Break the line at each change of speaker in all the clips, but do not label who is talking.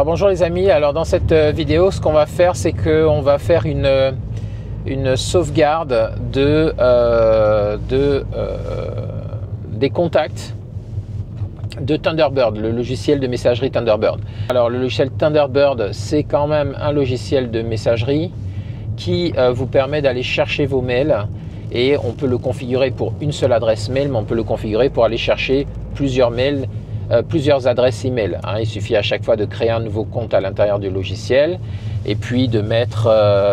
Alors bonjour les amis, alors dans cette vidéo ce qu'on va faire c'est qu'on va faire une sauvegarde des contacts de Thunderbird, le logiciel de messagerie Thunderbird. Alors le logiciel Thunderbird c'est quand même un logiciel de messagerie qui vous permet d'aller chercher vos mails et on peut le configurer pour une seule adresse mail mais on peut le configurer pour aller chercher plusieurs mails. Plusieurs adresses email. Il suffit à chaque fois de créer un nouveau compte à l'intérieur du logiciel et puis de mettre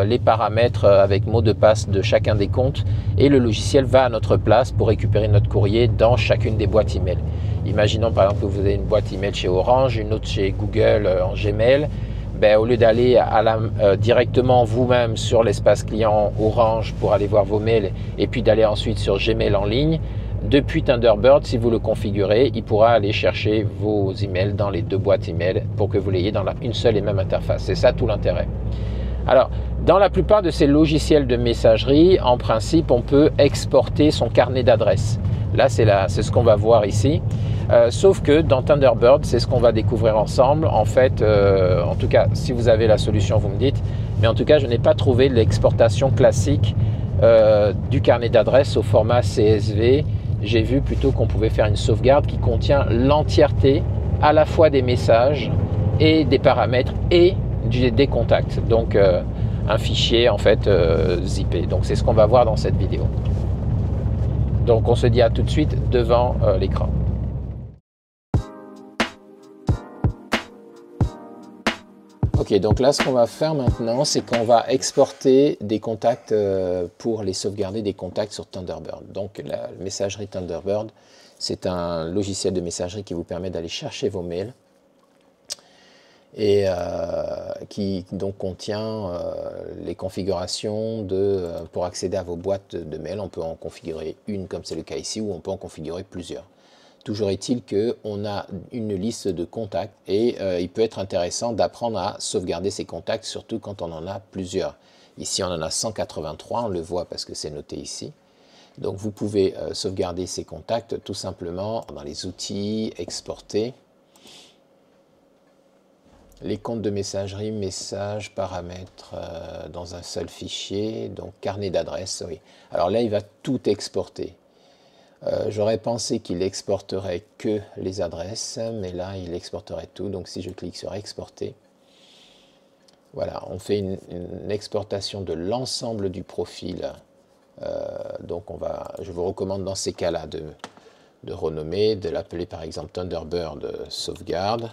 les paramètres avec mot de passe de chacun des comptes et le logiciel va à notre place pour récupérer notre courrier dans chacune des boîtes email. Imaginons par exemple que vous avez une boîte email chez Orange, une autre chez Google en Gmail. Au lieu d'aller directement vous-même sur l'espace client Orange pour aller voir vos mails et puis d'aller ensuite sur Gmail en ligne, depuis Thunderbird, si vous le configurez, il pourra aller chercher vos emails dans les deux boîtes email pour que vous l'ayez dans une seule et même interface. C'est ça tout l'intérêt. Alors, dans la plupart de ces logiciels de messagerie, en principe, on peut exporter son carnet d'adresses. Là, c'est ce qu'on va voir ici. Sauf que dans Thunderbird, c'est ce qu'on va découvrir ensemble. En fait, en tout cas, si vous avez la solution, vous me dites. Mais en tout cas, je n'ai pas trouvé l'exportation classique du carnet d'adresses au format CSV. J'ai vu plutôt qu'on pouvait faire une sauvegarde qui contient l'entièreté à la fois des messages et des paramètres et des contacts. Donc un fichier en fait zippé. Donc c'est ce qu'on va voir dans cette vidéo. Donc on se dit à tout de suite devant l'écran. Ok, donc là ce qu'on va faire maintenant, c'est qu'on va exporter des contacts pour les sauvegarder des contacts sur Thunderbird. Donc la messagerie Thunderbird, c'est un logiciel de messagerie qui vous permet d'aller chercher vos mails et qui donc contient les configurations pour accéder à vos boîtes de mails. On peut en configurer une comme c'est le cas ici ou on peut en configurer plusieurs. Toujours est-il qu'on a une liste de contacts et il peut être intéressant d'apprendre à sauvegarder ces contacts, surtout quand on en a plusieurs. Ici, on en a 183, on le voit parce que c'est noté ici. Donc, vous pouvez sauvegarder ces contacts tout simplement dans les outils, exporter. Les comptes de messagerie, messages, paramètres dans un seul fichier, donc carnet d'adresses, oui. Alors là, il va tout exporter. J'aurais pensé qu'il exporterait que les adresses, mais là, il exporterait tout. Donc, si je clique sur exporter, voilà, on fait une exportation de l'ensemble du profil. Donc, je vous recommande dans ces cas-là de renommer, de l'appeler par exemple Thunderbird sauvegarde,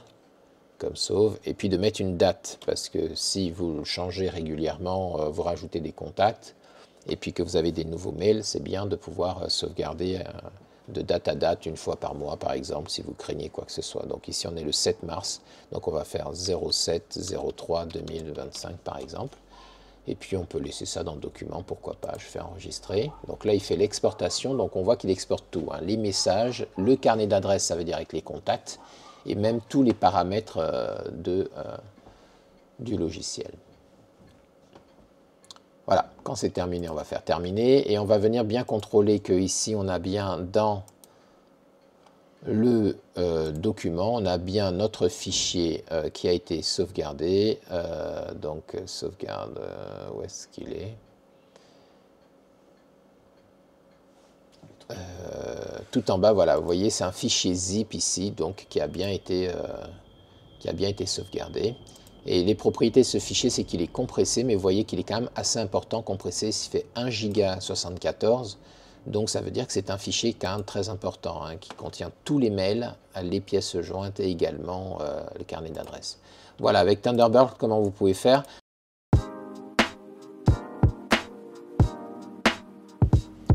comme sauve, et puis de mettre une date, parce que si vous le changez régulièrement, vous rajoutez des contacts, et puis que vous avez des nouveaux mails, c'est bien de pouvoir sauvegarder de date à date, une fois par mois par exemple, si vous craignez quoi que ce soit. Donc ici on est le 7 mars, donc on va faire 07-03-2025 par exemple. Et puis on peut laisser ça dans le document, pourquoi pas, je fais enregistrer. Donc là il fait l'exportation, donc on voit qu'il exporte tout, les messages, le carnet d'adresse, ça veut dire avec les contacts, et même tous les paramètres du logiciel. Voilà, quand c'est terminé, on va faire terminer et on va venir bien contrôler que ici on a bien dans le document, on a bien notre fichier qui a été sauvegardé. Donc sauvegarde, où est-ce qu'il est, tout en bas, voilà, vous voyez, c'est un fichier zip ici, donc qui a bien été sauvegardé. Et les propriétés de ce fichier, c'est qu'il est compressé, mais vous voyez qu'il est quand même assez important, compressé, il fait 1 giga 74, donc ça veut dire que c'est un fichier quand même très important, qui contient tous les mails, les pièces jointes et également le carnet d'adresse. Voilà, avec Thunderbird, comment vous pouvez faire.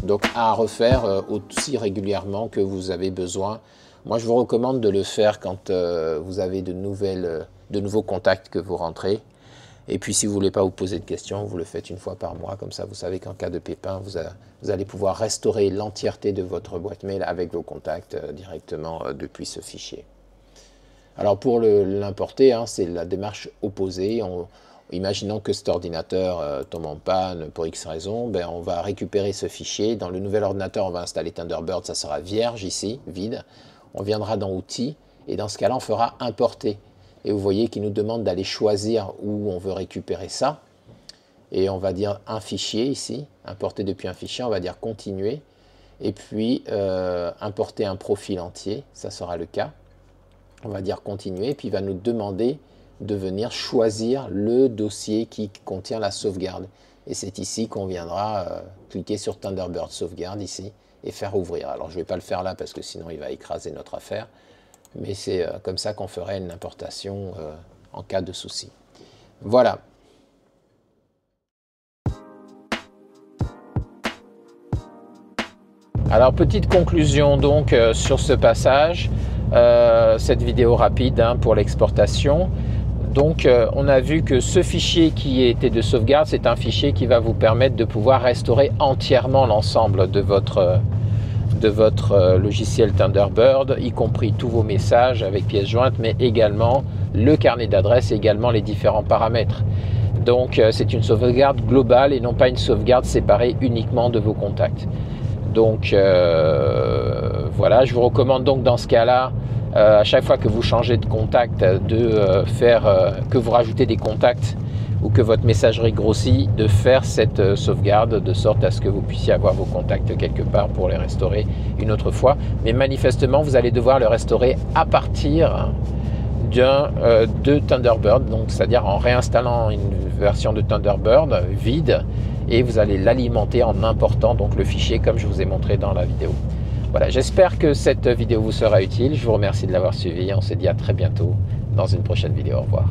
Donc à refaire aussi régulièrement que vous avez besoin. Moi, je vous recommande de le faire quand vous avez de nouveaux contacts que vous rentrez. Et puis, si vous ne voulez pas vous poser de questions, vous le faites une fois par mois. Comme ça, vous savez qu'en cas de pépin, vous allez pouvoir restaurer l'entièreté de votre boîte mail avec vos contacts directement depuis ce fichier. Alors, pour l'importer, c'est la démarche opposée. Imaginons que cet ordinateur tombe en panne pour X raison, on va récupérer ce fichier. Dans le nouvel ordinateur, on va installer Thunderbird, ça sera vierge ici, vide. On viendra dans Outils, et dans ce cas-là, on fera importer Et vous voyez qu'il nous demande d'aller choisir où on veut récupérer ça. Et on va dire un fichier ici, importer depuis un fichier, on va dire continuer. Et puis importer un profil entier, ça sera le cas. On va dire continuer, et puis il va nous demander de venir choisir le dossier qui contient la sauvegarde. Et c'est ici qu'on viendra cliquer sur Thunderbird sauvegarde ici et faire ouvrir. Alors je ne vais pas le faire là parce que sinon il va écraser notre affaire. Mais c'est comme ça qu'on ferait une importation en cas de souci. Voilà. Alors petite conclusion donc sur ce passage, cette vidéo rapide pour l'exportation. Donc on a vu que ce fichier qui était de sauvegarde, c'est un fichier qui va vous permettre de pouvoir restaurer entièrement l'ensemble de votre logiciel Thunderbird, y compris tous vos messages avec pièces jointes, mais également le carnet d'adresses et également les différents paramètres. Donc c'est une sauvegarde globale et non pas une sauvegarde séparée uniquement de vos contacts. Donc voilà, je vous recommande donc dans ce cas-là, à chaque fois que vous changez de contact, que vous rajoutez des contacts ou que votre messagerie grossit, de faire cette sauvegarde de sorte à ce que vous puissiez avoir vos contacts quelque part pour les restaurer une autre fois. Mais manifestement, vous allez devoir le restaurer à partir de Thunderbird, donc c'est-à-dire en réinstallant une version de Thunderbird vide, et vous allez l'alimenter en important donc le fichier comme je vous ai montré dans la vidéo. Voilà, j'espère que cette vidéo vous sera utile. Je vous remercie de l'avoir suivi. On se dit à très bientôt dans une prochaine vidéo. Au revoir.